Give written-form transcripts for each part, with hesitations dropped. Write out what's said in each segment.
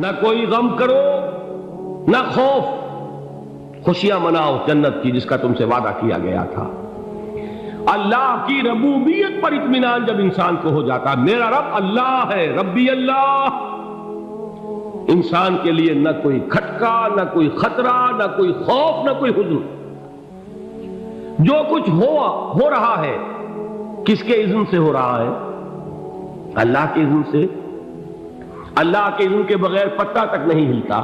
نہ کوئی غم کرو نہ خوف، خوشیاں مناؤ جنت کی جس کا تم سے وعدہ کیا گیا تھا۔ اللہ کی ربوبیت پر اطمینان جب انسان کو ہو جاتا، میرا رب اللہ ہے، ربی اللہ، انسان کے لیے نہ کوئی کھٹکا، نہ کوئی خطرہ، نہ کوئی خوف، نہ کوئی حزن۔ جو کچھ ہو رہا ہے کس کے اذن سے ہو رہا ہے؟ اللہ کے اذن سے۔ اللہ کے اذن کے بغیر پتہ تک نہیں ہلتا۔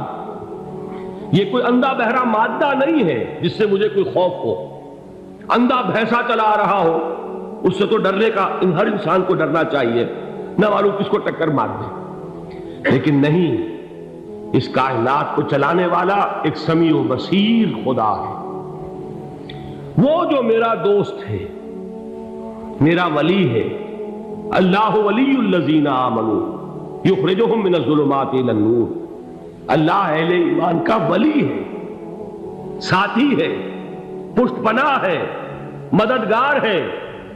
یہ کوئی اندھا بہرا مادہ نہیں ہے جس سے مجھے کوئی خوف ہو۔ اندھا بھینسا چلا رہا ہو اس سے تو ڈرنے کا ہر انسان کو ڈرنا چاہیے، نہ معلوم کس کو ٹکر مار دے، لیکن نہیں، اس کائنات کو چلانے والا ایک سمیع و بصیر خدا ہے۔ وہ جو میرا دوست ہے، میرا ولی ہے، اللہ ولی الذین آمنوا یخرجہم من الظلمات الی النور، اللہ اہل ایمان کا ولی ہے، ساتھی ہے، پشت پناہ ہے، مددگار ہے،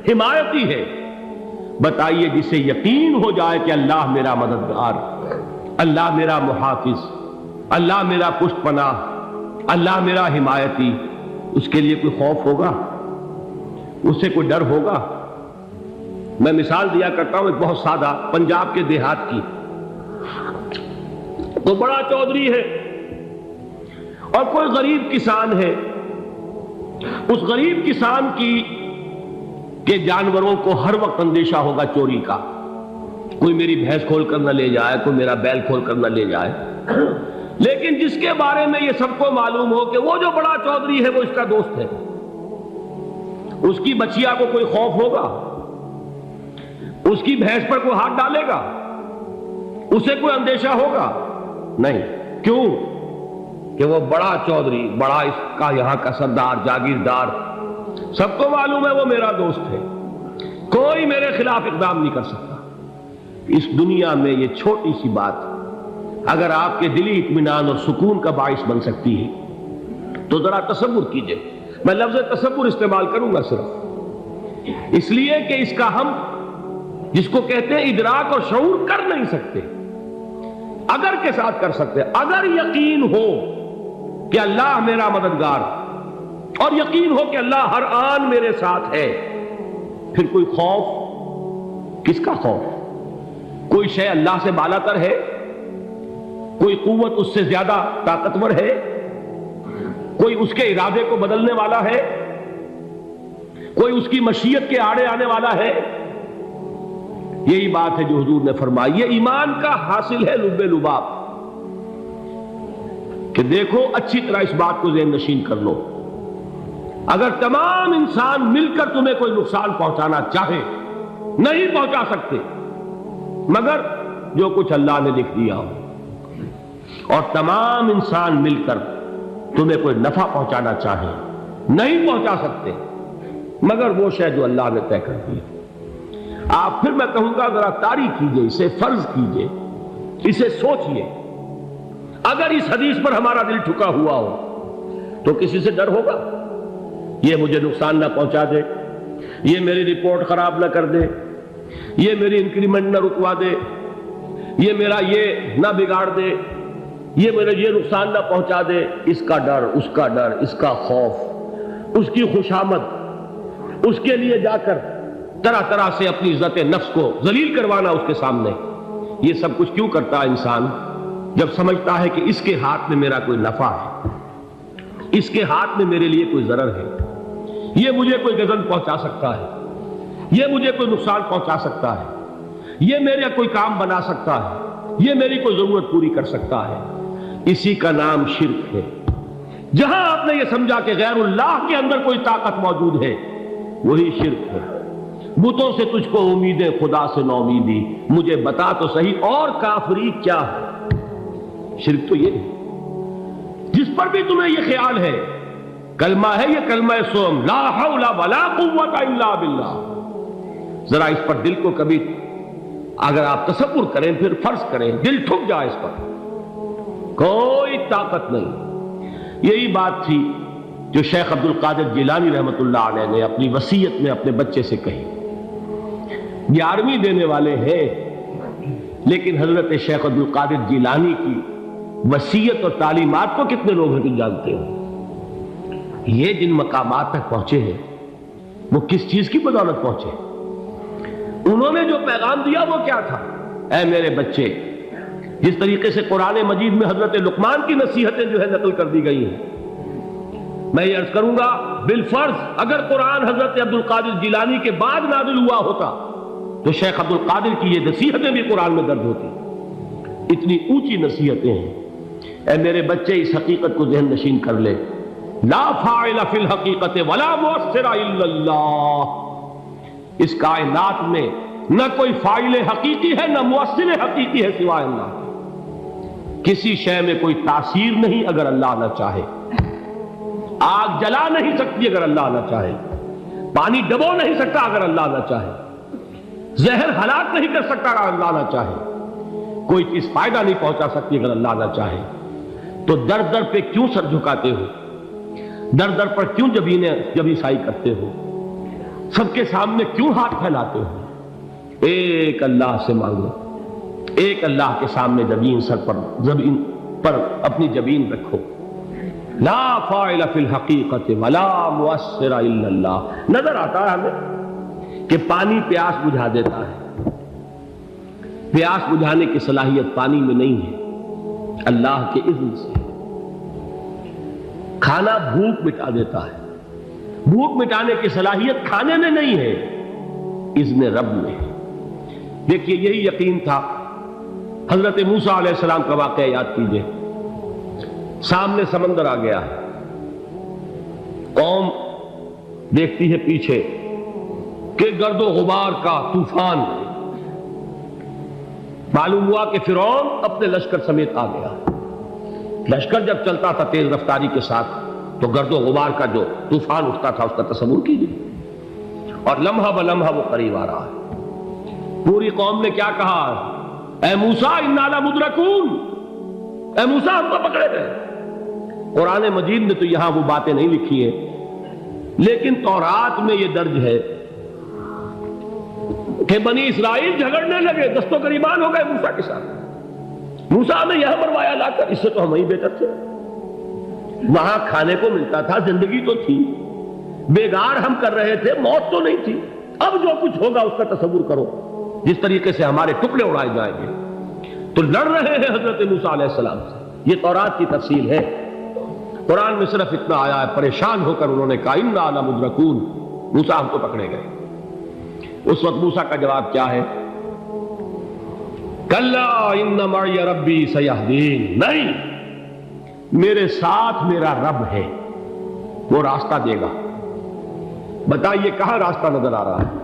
حمایتی ہے۔ بتائیے جسے یقین ہو جائے کہ اللہ میرا مددگار، اللہ میرا محافظ، اللہ میرا پشت پناہ، اللہ میرا حمایتی، اس کے لیے کوئی خوف ہوگا؟ اس سے کوئی ڈر ہوگا؟ میں مثال دیا کرتا ہوں ایک بہت سادہ، پنجاب کے دیہات کی۔ تو بڑا چودھری ہے اور کوئی غریب کسان ہے۔ اس غریب کسان کے جانوروں کو ہر وقت اندیشہ ہوگا چوری کا، کوئی میری بھینس کھول کر نہ لے جائے، کوئی میرا بیل کھول کر نہ لے جائے۔ لیکن جس کے بارے میں یہ سب کو معلوم ہو کہ وہ جو بڑا چودھری ہے وہ اس کا دوست ہے، اس کی بچیا کو کوئی خوف ہوگا؟ اس کی بھینس پر کوئی ہاتھ ڈالے گا؟ اسے کوئی اندیشہ ہوگا؟ نہیں۔ کیوں؟ کہ وہ بڑا چودھری، بڑا اس کا یہاں کا سردار، جاگیردار، سب کو معلوم ہے وہ میرا دوست ہے، کوئی میرے خلاف اقدام نہیں کر سکتا۔ اس دنیا میں یہ چھوٹی سی بات اگر آپ کے دلی اطمینان اور سکون کا باعث بن سکتی ہے تو ذرا تصور کیجئے۔ میں لفظ تصور استعمال کروں گا صرف اس لیے کہ اس کا ہم جس کو کہتے ہیں ادراک اور شعور کر نہیں سکتے، اگر کے ساتھ کر سکتے۔ اگر یقین ہو کہ اللہ میرا مددگار اور یقین ہو کہ اللہ ہر آن میرے ساتھ ہے، پھر کوئی خوف؟ کس کا خوف؟ کوئی شے اللہ سے بالا تر ہے؟ کوئی قوت اس سے زیادہ طاقتور ہے؟ کوئی اس کے ارادے کو بدلنے والا ہے؟ کوئی اس کی مشیت کے آڑے آنے والا ہے؟ یہی بات ہے جو حضور نے فرمائی، یہ ایمان کا حاصل ہے لب لباب، کہ دیکھو اچھی طرح اس بات کو ذہن نشین کر لو، اگر تمام انسان مل کر تمہیں کوئی نقصان پہنچانا چاہے نہیں پہنچا سکتے، مگر جو کچھ اللہ نے لکھ دیا ہو، اور تمام انسان مل کر تمہیں کوئی نفع پہنچانا چاہے نہیں پہنچا سکتے، مگر وہ شے جو اللہ نے طے کر دی۔ آپ پھر میں کہوں گا ذرا طاری کیجئے، اسے فرض کیجئے، اسے سوچئے، اگر اس حدیث پر ہمارا دل ٹھکا ہوا ہو تو کسی سے ڈر ہوگا؟ یہ مجھے نقصان نہ پہنچا دے، یہ میری رپورٹ خراب نہ کر دے، یہ میری انکریمنٹ نہ رکوا دے، یہ میرا یہ نہ بگاڑ دے، یہ میرے یہ نقصان نہ پہنچا دے، اس کا ڈر، اس کا ڈر، اس کا خوف، اس کی خوشامد، اس کے لیے جا کر طرح طرح سے اپنی عزت نفس کو ذلیل کروانا اس کے سامنے۔ یہ سب کچھ کیوں کرتا ہے انسان؟ جب سمجھتا ہے کہ اس کے ہاتھ میں میرا کوئی نفع ہے، اس کے ہاتھ میں میرے لیے کوئی ضرر ہے، یہ مجھے کوئی غضب پہنچا سکتا ہے، یہ مجھے کوئی نقصان پہنچا سکتا ہے، یہ میرا کوئی کام بنا سکتا ہے، یہ میری کوئی ضرورت پوری کر سکتا ہے، اسی کا نام شرک ہے۔ جہاں آپ نے یہ سمجھا کہ غیر اللہ کے اندر کوئی طاقت موجود ہے، وہی شرک ہے۔ بتوں سے تجھ کو امیدیں، خدا سے نو امیدی، مجھے بتا تو صحیح اور کافری کیا ہے؟ شرک تو یہ ہے۔ جس پر بھی تمہیں یہ خیال ہے، کلمہ ہے یہ کلمہ سوم، لا حول ولا قوت الا باللہ، ذرا اس پر دل کو کبھی اگر آپ تصور کریں، پھر فرض کریں، دل ٹھک جائے اس پر، کوئی طاقت نہیں۔ یہی بات تھی جو شیخ عبد القادر جیلانی رحمۃ اللہ علیہ نے اپنی وصیت میں اپنے بچے سے کہی۔ 11ویں دینے والے ہیں، لیکن حضرت شیخ عبد القادر جیلانی کی وصیت اور تعلیمات کو کتنے لوگ ہیں تم جانتے ہو؟ یہ جن مقامات تک پہنچے ہیں وہ کس چیز کی بدولت پہنچے؟ انہوں نے جو پیغام دیا وہ کیا تھا؟ اے میرے بچے، جس طریقے سے قرآن مجید میں حضرت لقمان کی نصیحتیں جو ہے نقل کر دی گئی ہیں، میں یہ عرض کروں گا بالفرض اگر قرآن حضرت عبد القادر جیلانی کے بعد نازل ہوا ہوتا تو شیخ عبد القادر کی یہ نصیحتیں بھی قرآن میں درج ہوتی۔ اتنی اونچی نصیحتیں ہیں۔ اے میرے بچے، اس حقیقت کو ذہن نشین کر لے، لا فاعل فی الحقیقت ولا مؤثر الا اللہ۔ اس کائنات میں نہ کوئی فاعل حقیقی ہے نہ مؤثر حقیقی ہے سوائے اللہ۔ کسی شے میں کوئی تاثیر نہیں اگر اللہ نہ چاہے۔ آگ جلا نہیں سکتی اگر اللہ نہ چاہے، پانی ڈبو نہیں سکتا اگر اللہ نہ چاہے، زہر ہلاک نہیں کر سکتا اگر اللہ نہ چاہے، کوئی چیز فائدہ نہیں پہنچا سکتی اگر اللہ نہ چاہے۔ تو در در پہ کیوں سر جھکاتے ہو؟ در در پر کیوں جبیں سائی کرتے ہو؟ سب کے سامنے کیوں ہاتھ پھیلاتے ہو؟ ایک اللہ سے مانگو، ایک اللہ کے سامنے زمین پر اپنی جبین رکھو۔ لا فاعل فی الحقیقت ولا مؤثر الا اللہ۔ نظر آتا ہے ہمیں کہ پانی پیاس بجھا دیتا ہے، پیاس بجھانے کی صلاحیت پانی میں نہیں ہے، اللہ کے اذن سے۔ کھانا بھوک مٹا دیتا ہے، بھوک مٹانے کی صلاحیت کھانے میں نہیں ہے، اذن رب میں ہے۔ دیکھیے یہی یقین تھا حضرت موسیٰ علیہ السلام کا واقعہ یاد کیجئے۔ سامنے سمندر آ گیا ہے، قوم دیکھتی ہے پیچھے کہ گرد و غبار کا طوفان، معلوم ہوا کہ فرعون اپنے لشکر سمیت آ گیا۔ لشکر جب چلتا تھا تیز رفتاری کے ساتھ تو گرد و غبار کا جو طوفان اٹھتا تھا اس کا تصور کیجیے، اور لمحہ بلمحہ وہ قریب آ رہا ہے۔ پوری قوم نے کیا کہا؟ اے موسیٰ انا لمدرکون، اے موسیٰ ہم کو پکڑے گئے۔ قرآن مجید نے تو یہاں وہ باتیں نہیں لکھی ہیں، لیکن تورات میں یہ درج ہے کہ بنی اسرائیل جھگڑنے لگے، دست و گریبان ہو گئے موسیٰ کے ساتھ۔ موسیٰ نے یہاں مروایا لا کر، اس سے تو ہم ہی بہتر تھے، وہاں کھانے کو ملتا تھا، زندگی تو تھی، بیگار ہم کر رہے تھے، موت تو نہیں تھی۔ اب جو کچھ ہوگا اس کا تصور کرو، جس طریقے سے ہمارے ٹکڑے اڑائے جائیں گے۔ تو لڑ رہے ہیں حضرت موسیٰ علیہ السلام سے، یہ تورات کی تفصیل ہے۔ قرآن میں صرف اتنا آیا ہے، پریشان ہو کر انہوں نے کہا انا لمدرکون، موسیٰ ہم کو پکڑے گئے۔ اس وقت موسیٰ کا جواب کیا ہے؟ کلا ان معی ربی سیہدین، نہیں، میرے ساتھ میرا رب ہے، وہ راستہ دے گا۔ بتائیے کہاں راستہ نظر آ رہا ہے؟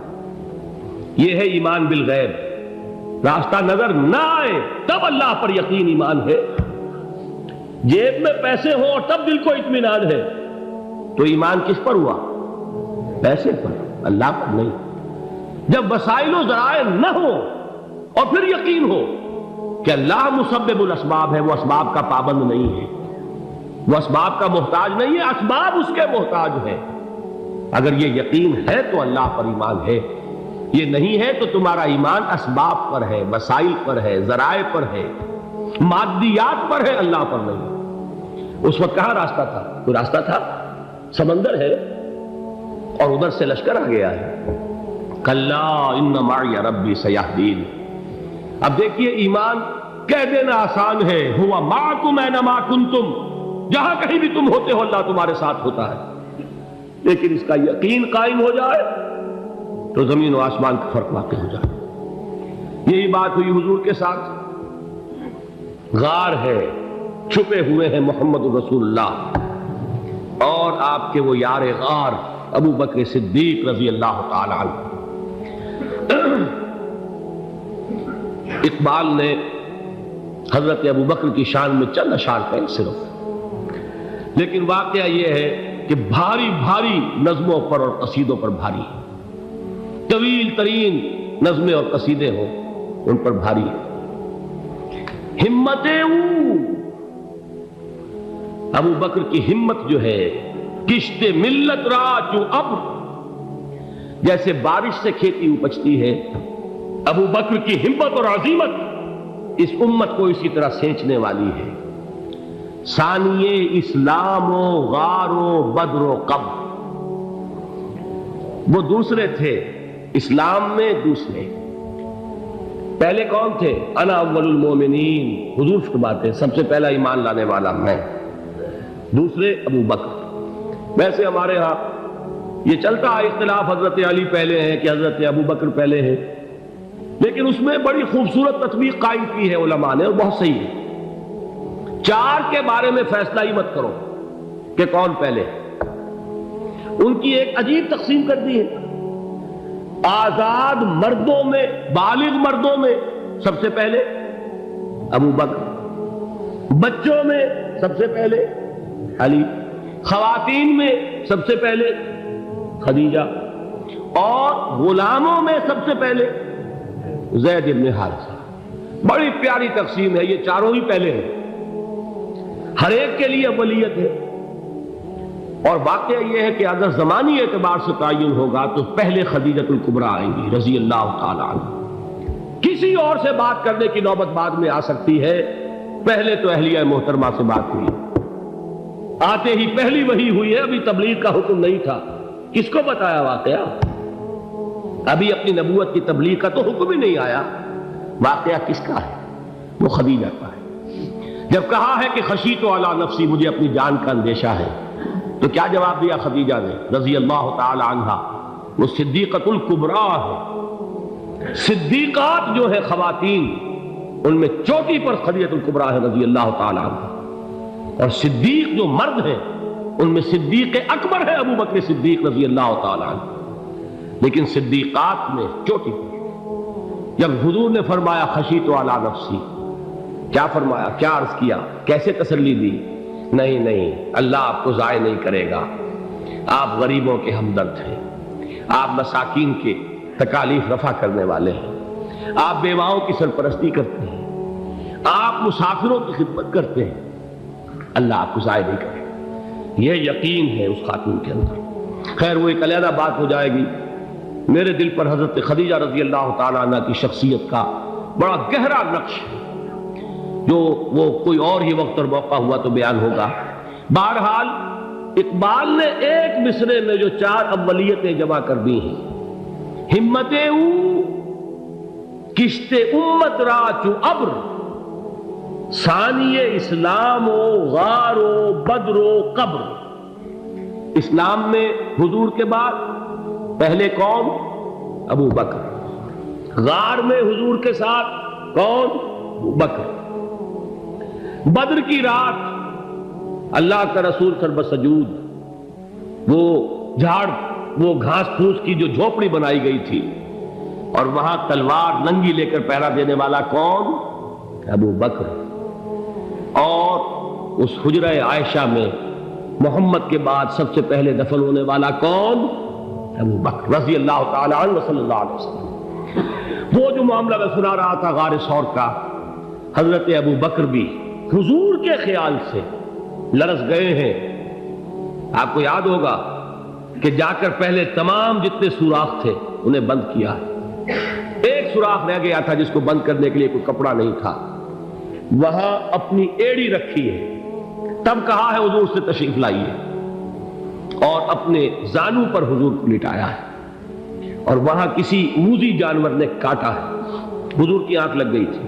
یہ ہے ایمان بالغیب۔ راستہ نظر نہ آئے تب اللہ پر یقین ایمان ہے۔ جیب میں پیسے ہوں اور تب دل کو اطمینان ہے تو ایمان کس پر ہوا؟ پیسے پر، اللہ پر نہیں۔ جب وسائل و ذرائع نہ ہو اور پھر یقین ہو کہ اللہ مسبب الاسباب ہے، وہ اسباب کا پابند نہیں ہے، وہ اسباب کا محتاج نہیں ہے، اسباب اس کے محتاج ہے۔ اگر یہ یقین ہے تو اللہ پر ایمان ہے، یہ نہیں ہے تو تمہارا ایمان اسباب پر ہے، وسائل پر ہے، ذرائع پر ہے، مادیات پر ہے، اللہ پر نہیں۔ اس وقت کہاں راستہ تھا؟ کوئی راستہ تھا؟ سمندر ہے اور ادھر سے لشکر آ گیا ہے۔ کلا ان معی ربی سیہدین۔ اب دیکھیے ایمان کہہ دینا آسان ہے، ہوا معکم اینما کنتم، جہاں کہیں بھی تم ہوتے ہو اللہ تمہارے ساتھ ہوتا ہے، لیکن اس کا یقین قائم ہو جائے تو زمین و آسمان کا فرق واقع ہو جائے۔ یہی بات ہوئی حضور کے ساتھ۔ غار ہے، چھپے ہوئے ہیں محمد رسول اللہ اور آپ کے وہ یار غار ابو بکر صدیق رضی اللہ تعالی عنہ۔ اقبال نے حضرت ابو بکر کی شان میں چند اشعار کہے صرف، لیکن واقعہ یہ ہے کہ بھاری بھاری نظموں پر اور قصیدوں پر بھاری ہے، طویل ترین نظمیں اور قصیدے ہوں ان پر بھاری ہے۔ ہمتیں ابو بکر کی ہمت جو ہے، کشت ملت را چوں ابر، جیسے بارش سے کھیتی اپجتی ہے، ابو بکر کی ہمت اور عزیمت اس امت کو اسی طرح سینچنے والی ہے۔ ثانیے اسلام و غار و بدر و قبر، وہ دوسرے تھے اسلام میں، دوسرے پہلے کون تھے؟ انا اول المومنین، حضور فرماتے سب سے پہلا ایمان لانے والا میں، دوسرے ابو بکر۔ ویسے ہمارے ہاں یہ چلتا ہے اختلاف، حضرت علی پہلے ہیں کہ حضرت ابو بکر پہلے ہیں، لیکن اس میں بڑی خوبصورت تطبیق قائم کی ہے علماء نے، اور بہت صحیح ہے۔ چار کے بارے میں فیصلہ ہی مت کرو کہ کون پہلے، ان کی ایک عجیب تقسیم کر دی ہے۔ آزاد مردوں میں، بالغ مردوں میں سب سے پہلے ابو بکر، بچوں میں سب سے پہلے علی، خواتین میں سب سے پہلے خدیجہ، اور غلاموں میں سب سے پہلے زید بن حارثہ۔ بڑی پیاری تقسیم ہے، یہ چاروں ہی پہلے ہیں، ہر ایک کے لیے اولیت ہے۔ اور واقعہ یہ ہے کہ اگر زمانی اعتبار سے تعین ہوگا تو پہلے خدیجۃ الکبریٰ آئیں گی رضی اللہ تعالی عنہ، کسی اور سے بات کرنے کی نوبت بعد میں آ سکتی ہے، پہلے تو اہلیہ محترمہ سے بات ہوئی، آتے ہی پہلی وحی ہوئی ہے، ابھی تبلیغ کا حکم نہیں تھا۔ کس کو بتایا واقعہ؟ ابھی اپنی نبوت کی تبلیغ کا تو حکم ہی نہیں آیا، واقعہ کس کا ہے؟ وہ خدیجہ کا ہے۔ جب کہا ہے کہ خشیت علی نفسی، مجھے اپنی جان کا اندیشہ ہے، تو کیا جواب دیا خدیجہ نے رضی اللہ تعالی عنہا؟ وہ صدیقۃ الکبریٰ ہے، صدیقات جو ہے خواتین ان میں چوٹی پر خدیجۃ الکبریٰ ہے رضی اللہ تعالی عنہا، اور صدیق جو مرد ہیں ان میں صدیق اکبر ہے ابو بکر صدیق رضی اللہ تعالی عنہ، لیکن صدیقات میں چوٹی پر۔ جب حضور نے فرمایا خشیت علی نفسی، کیا فرمایا، کیا عرض کیا، کیسے تسلی دی؟ نہیں نہیں، اللہ آپ کو ضائع نہیں کرے گا، آپ غریبوں کے ہمدرد ہیں، آپ مساکین کے تکالیف رفع کرنے والے ہیں، آپ بیواؤں کی سرپرستی کرتے ہیں، آپ مسافروں کی خدمت کرتے ہیں، اللہ آپ کو ضائع نہیں کرے گا۔ یہ یقین ہے اس خاتون کے اندر۔ خیر وہ ایک علیحدہ بات ہو جائے گی۔ میرے دل پر حضرت خدیجہ رضی اللہ تعالیٰ عنہ کی شخصیت کا بڑا گہرا نقش ہے، جو وہ کوئی اور ہی وقت اور موقع ہوا تو بیان ہوگا۔ بہرحال اقبال نے ایک مصرے میں جو چار اولیتیں جمع کر دی ہیں، ہمتیں او کشت امت را چو ابر، ثانی اسلام و غار و بدر و قبر۔ اسلام میں حضور کے بعد پہلے کون؟ ابو بکر۔ غار میں حضور کے ساتھ کون؟ ابو بکر۔ بدر کی رات اللہ کا رسول سر سجود، وہ جھاڑ، وہ گھاس پھوس کی جو جھوپڑی بنائی گئی تھی، اور وہاں تلوار ننگی لے کر پہرا دینے والا کون؟ ابو بکر۔ اور اس حجرہ عائشہ میں محمد کے بعد سب سے پہلے دفن ہونے والا کون؟ ابو بکر رضی اللہ تعالی عنہ وصلی اللہ علیہ وسلم۔ وہ جو معاملہ میں سنا رہا تھا غار ثور کا، حضرت ابو بکر بھی حضور کے خیال سے لرز گئے ہیں۔ آپ کو یاد ہوگا کہ جا کر پہلے تمام جتنے سوراخ تھے انہیں بند کیا ہے، ایک سوراخ رہ گیا تھا جس کو بند کرنے کے لیے کوئی کپڑا نہیں تھا، وہاں اپنی ایڑی رکھی ہے، تب کہا ہے حضور سے تشریف لائیے، اور اپنے زانو پر حضور کو لٹایا ہے، اور وہاں کسی موذی جانور نے کاٹا ہے، حضور کی آنکھ لگ گئی تھی،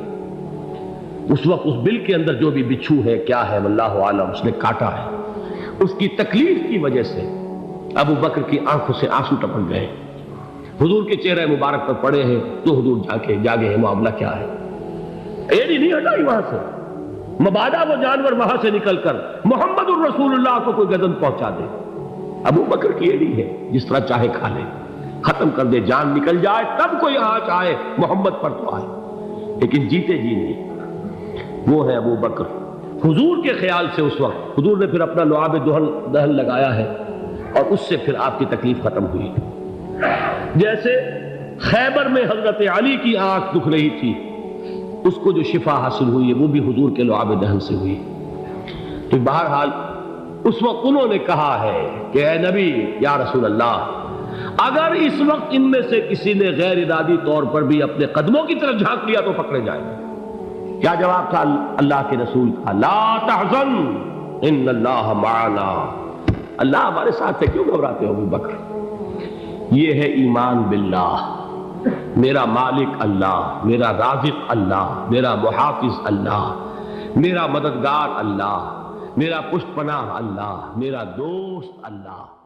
اس وقت اس بل کے اندر جو بھی بچھو ہے کیا ہے واللہ عالم، اس نے کاٹا ہے، اس کی تکلیف کی وجہ سے ابو بکر کی آنکھوں سے آنسو ٹپک گئے، حضور کے چہرے مبارک پر پڑے ہیں، تو حضور جاگے ہیں، معاملہ کیا ہے؟ ایڑی نہیں ہٹائی وہاں سے، مبادا وہ جانور وہاں سے نکل کر محمد الرسول اللہ کو کوئی گزن پہنچا دے، ابو بکر کی ایڑی ہے، جس طرح چاہے کھا لے، ختم کر دے، جان نکل جائے تب کوئی آنچ آئے، محمد پر تو آئے، لیکن جیتے جی نہیں۔ وہ ہے ابو بکر۔ حضور کے خیال سے اس وقت حضور نے پھر اپنا لعاب دہن لگایا ہے، اور اس سے پھر آپ کی تکلیف ختم ہوئی۔ جیسے خیبر میں حضرت علی کی آنکھ دکھ رہی تھی، اس کو جو شفا حاصل ہوئی ہے وہ بھی حضور کے لعاب دہن سے ہوئی۔ تو بہرحال اس وقت انہوں نے کہا ہے کہ اے نبی یا رسول اللہ، اگر اس وقت ان میں سے کسی نے غیر ارادی طور پر بھی اپنے قدموں کی طرف جھانک لیا تو پکڑے جائیں گے، کیا جواب تھا اللہ کے رسول کا؟ لا تحزن ان اللہ معنا، اللہ ہمارے ساتھ ہے، کیوں گھبراتے ہو ابو بکر؟ یہ ہے ایمان باللہ، میرا مالک اللہ، میرا رازق اللہ، میرا محافظ اللہ، میرا مددگار اللہ، میرا پشت پناہ اللہ، میرا دوست اللہ۔